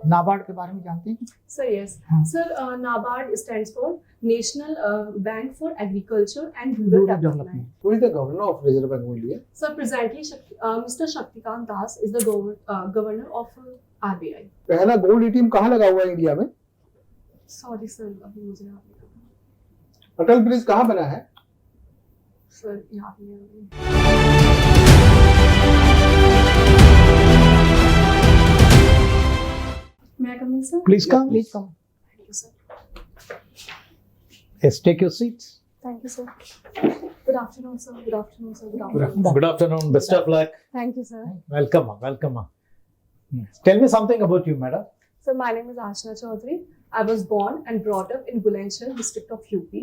नाबार्ड के बारे में जानते हैं? Sir, yes. हाँ. Sir, NABARD stands for National Bank for Agriculture and Rural Development. Who is the governor of Reserve Bank of India? Sir, presently, Mr. Shaktikant Das is the governor of RBI. पहला gold ATM कहाँ लगा हुआ है India में? Sorry, sir, अभी मुझे याद नहीं आ रहा. अटल ब्रिज कहाँ बना है? Sir, याद नहीं आ रहा. May I come in, sir? Please come. Please come. Thank you, sir. Yes, take your seats. Thank you, sir. Good afternoon, sir. Good afternoon, sir. Good afternoon. Good afternoon. Best of luck. Thank you, sir. Welcome. Welcome. Tell me something about you, madam. So my name is Ashna Chaudhary. I was born and brought up in Bulandshahr district of UP,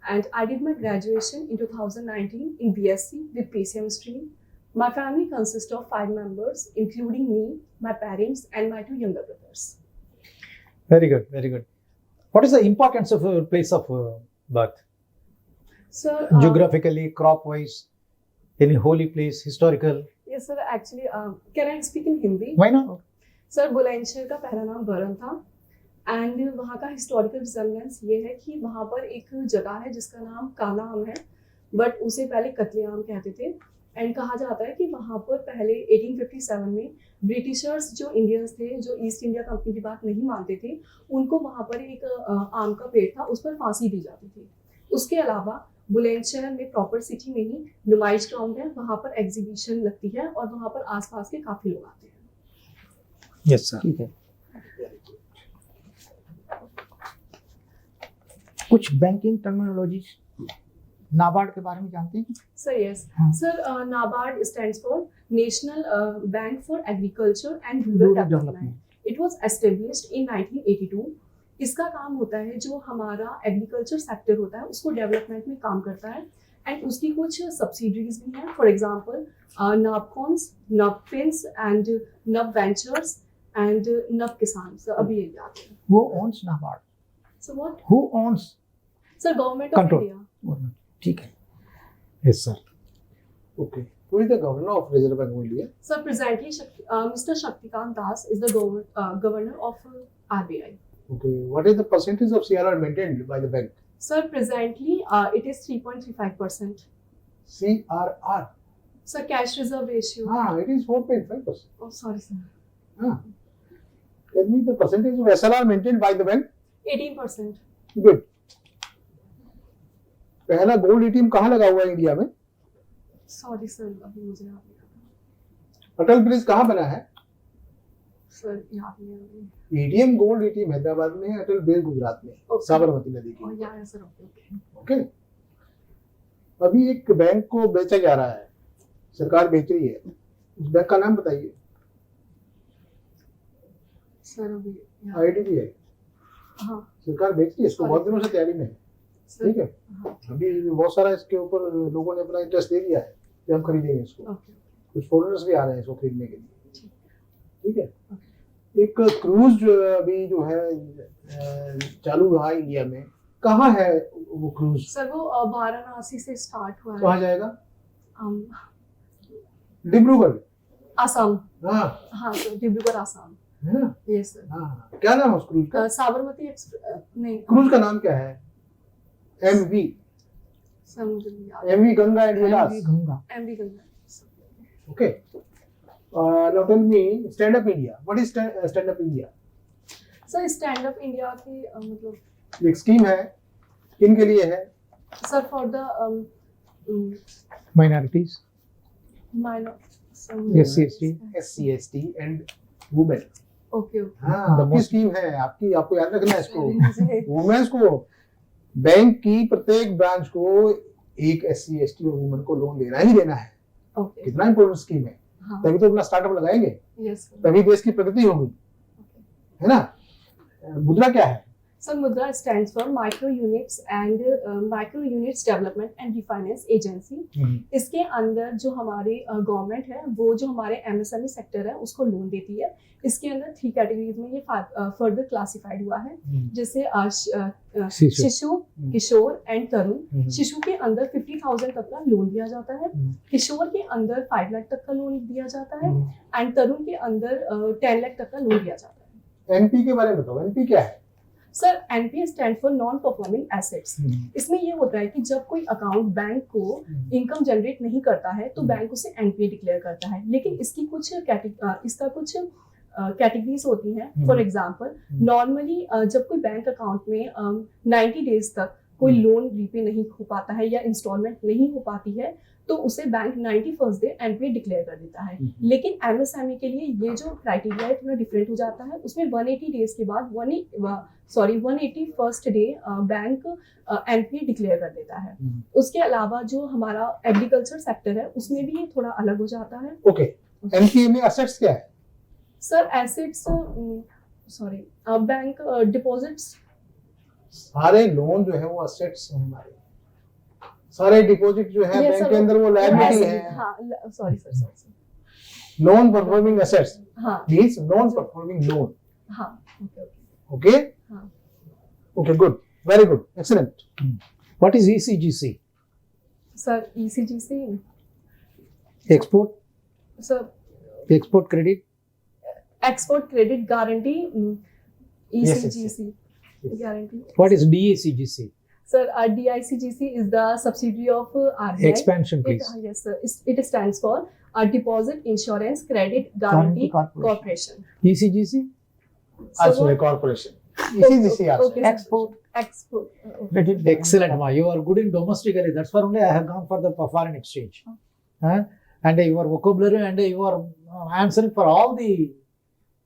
and I did my graduation in 2019 in BSc with PCM stream. My family consists of 5 members, including me, my parents, and my 2 younger brothers. Very good. Very good. What is the importance of a place of birth? So Geographically, crop-wise, any holy place, historical? yes, sir. Actually, can I speak in Hindi? Why not? Sir Bulandshahr का पहला नाम बरन था and वहाँ का historical resemblance ये है कि वहाँ पर एक जगह है जिसका नाम कानाम है, बट उसे पहले कत्लेआम कहते थे. एंड कहा जाता है कि वहाँ पर पहले 1857 में ब्रिटिशर्स जो इंडियंस थे, जो ईस्ट इंडिया कंपनी की बात नहीं मानते थे, उनको वहाँ पर एक आम का पेड़ था, उस पर फांसी दी जाती थी. उसके अलावा बुलंदशहर में प्रॉपर सिटी में ही नुमाइश ग्राउंड है, वहाँ पर एग्जीबिशन लगती है और वहाँ पर आसपास के काफ़ी लोग आते हैं. Yes, sir. ठीक है. कुछ बैंकिंग टर्मिनोलॉजी नाबार्ड के बारे में जानते हैं? Sir, yes. हाँ. Sir, NABARD stands for National Bank for Agriculture and Rural Development. It was established in 1982. इसका काम होता है जो हमारा एग्रीकल्चर सेक्टर होता है उसको डेवलपमेंट में काम करता है एंड उसकी कुछ सब्सिडरीज भी हैं. फॉर एग्जांपल नाबकॉन्स, नबफिन्स एंड नब वेंचर्स एंड नब किसान. सर अभी ये याद है. Who owns NABARD? Sir what? Who owns? Sir government of Control. India. ठीक है. Yes, sir. Okay. Who is the governor of Reserve Bank of India? Sir, presently Mr. Shaktikant Das is the governor of RBI. Okay. What is the percentage of CRR maintained by the bank? Sir, presently it is 3.35%. CRR. Sir, cash reserve ratio. It is 4.5%. Oh, sorry, sir. Tell me the percentage of SLR maintained by the bank. 18%. Good. पहला gold ATM कहाँ लगा हुआ है India में? Sorry, sir. अभी मुझे याद नहीं आ अटल ब्रिज कहाँ बना है? रहा. Sir, याद नहीं आ रहा. एटीएम गोल्ड एटीएम हैदराबाद में है, अटल ब्रिज गुजरात में, Okay. साबरमती नदी Oh, की. yeah, sir. Okay. ओके. अभी एक बैंक को बेचा जा रहा है, सरकार बेच रही है. उस बैंक का नाम बताइए. Sir, अभी आईडीबीआई. हाँ. सरकार बेच रही है इसको, बहुत दिनों से तैयारी में है. Sir. ठीक है. हाँ. अभी बहुत सारा इसके ऊपर लोगों ने अपना इंटरेस्ट दे दिया है कि हम खरीदेंगे इसको. Okay. कुछ फॉरेनर्स भी आ रहे हैं इसको खरीदने के लिए. ठीक है. एक क्रूज अभी जो है चालू हुआ इंडिया में, कहाँ है वो क्रूज? Sir, वो वाराणसी से स्टार्ट हुआ है. कहाँ जाएगा? Um, डिब्रूगढ़. आसाम. हाँ. हाँ सर, डिब्रूगढ़ आसाम. है ना? Yes, sir. हाँ. क्या नाम है उस क्रूज का? साबरमती एक्सप्रेस नहीं. क्रूज का नाम क्या है? एमवी. सर मुझे नहीं याद. MV Ganga and Vilas. Ganga. MV Ganga. Okay. Now tell me, Stand Up India. What is Stand Up India? Sir stand up India की मतलब एक स्कीम है, किन के लिए है? Sir for the Minorities. Minor. SC/ST. SC/ST and women. Okay okay. हाँ, The आपकी most- स्कीम है, आपकी आपको याद रखना है इसको. वुमेन्स को, बैंक की प्रत्येक ब्रांच को एक SC/ST और वुमेन को लोन देना ही देना है. ओके. कितना इंपॉर्टेंट स्कीम है. हाँ. तभी तो अपना स्टार्टअप लगाएंगे, यस सर. तभी देश की प्रगति होगी, है ना? मुद्रा क्या है? सर मुद्रा stands for micro units development and refinance agency. इसके अंदर जो हमारे गवर्नमेंट है वो जो हमारे एमएसएमई सेक्टर है उसको लोन देती है। इसके अंदर 3 कैटेगरीज में ये फर्दर क्लासिफाइड हुआ है, जैसे शिशु, किशोर एंड तरुण। शिशु के अंदर 50,000 तक का लोन दिया जाता है, किशोर के अंदर 5 लाख तक का लोन दिया जाता है एंड तरुण के अंदर 10 लाख तक का लोन दिया जाता है। एनपी के बारे में बताओ, एनपी क्या है? Sir NPA stand for non performing assets. इसमें ये होता है कि जब कोई अकाउंट बैंक को इनकम जनरेट नहीं करता है तो बैंक उसे एनपीए डिक्लेयर करता है, लेकिन इसकी कुछ कैटेगरीज होती हैं। फॉर एग्जांपल नॉर्मली जब कोई बैंक अकाउंट में 90 डेज तक कोई लोन रीपे नहीं हो पाता है या इंस्टॉलमेंट नहीं हो पाती है तो उसे bank 91st day NPA declare कर देता है। लेकिन एमएसएमई के लिए ये जो क्राइटेरिया है थोड़ा डिफरेंट हो जाता है। उसमें 180 डेज के बाद 181st day bank NPA declare कर देता है। उसके अलावा जो हमारा एग्रीकल्चर सेक्टर है उसमें भी ये थोड़ा अलग हो जाता है। ओके, एनपीए में असेट्स क्या है? सर एसेट्स बैंक डिपॉजिट्स, सारे लोन जो है वो असेट्स हमारे, सारे डिपॉजिट जो है Yes, बैंक sir, के अंदर वो लायबिलिटी ऐसे- है। हाँ sorry sir non performing assets हाँ मींस नॉन परफॉर्मिंग लोन। हाँ ओके हाँ okay, good, very good, excellent. What is ECGC? Sir ECGC Export credit. Export credit guarantee yes, ECGC guarantee. What is DICGC? Sir, DICGC is the subsidiary of RBI. Expansion, please. Yes, sir. It stands for Deposit Insurance Credit Guarantee Corporation. ECGC? Also a corporation. ECGC also. Okay, sir. Export. Okay. Excellent, Ma. You are good in domestically. That's why only I have gone for the foreign exchange. And your vocabulary and you are answering for all the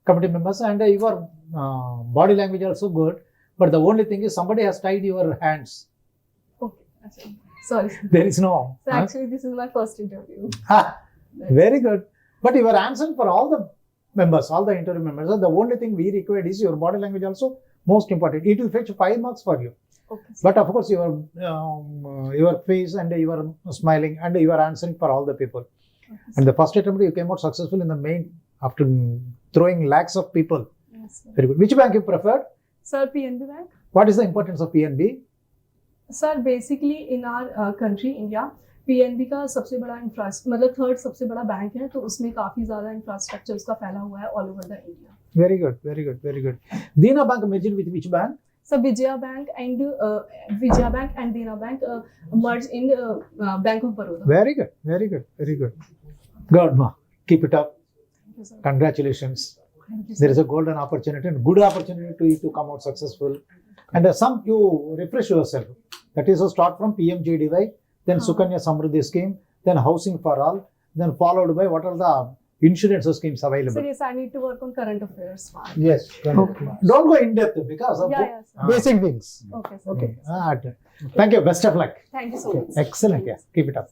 committee members and your body language also good. But the only thing is somebody has tied your hands. Okay. Sorry, sir. There is no. So actually, this is my first interview. Very good. But you are answering for all the members, all the interview members. So the only thing we require is your body language also most important. It will fetch 5 marks for you. Okay. But of course, your face and you are smiling and you are answering for all the people. And the first attempt you came out successful in the main after throwing lakhs of people. Yes, sir. Very good. Which bank you preferred? Sir, PNB Bank. What is the importance of PNB? Sir, basically in our country, India, PNB का सबसे बड़ा मतलब third सबसे बड़ा bank है, तो उसमें काफी ज्यादा इंफ्रास्ट्रक्चर उसका फैला हुआ है all over the India. Very good, very good, very good. Dena Bank merged with which bank? So Vijaya Bank and Dena Bank merged in Bank of Baroda. Very good, very good, very good. Good, ma. Keep it up. Thank you, sir. Congratulations. Thank you, There sir. is a golden opportunity and good opportunity to you to come out successful. And some you refresh yourself. That is to start from PMJDY, then Sukanya Samruddhi scheme, then housing for all, then followed by what are the insurance schemes available. Sir, yes, I need to work on current affairs. Yes. Okay. Don't go in depth because of Yeah, sir. Basic things. Okay, sir. Okay. Thank you. Best of luck. Thank you so much. Excellent. Yeah. Keep it up.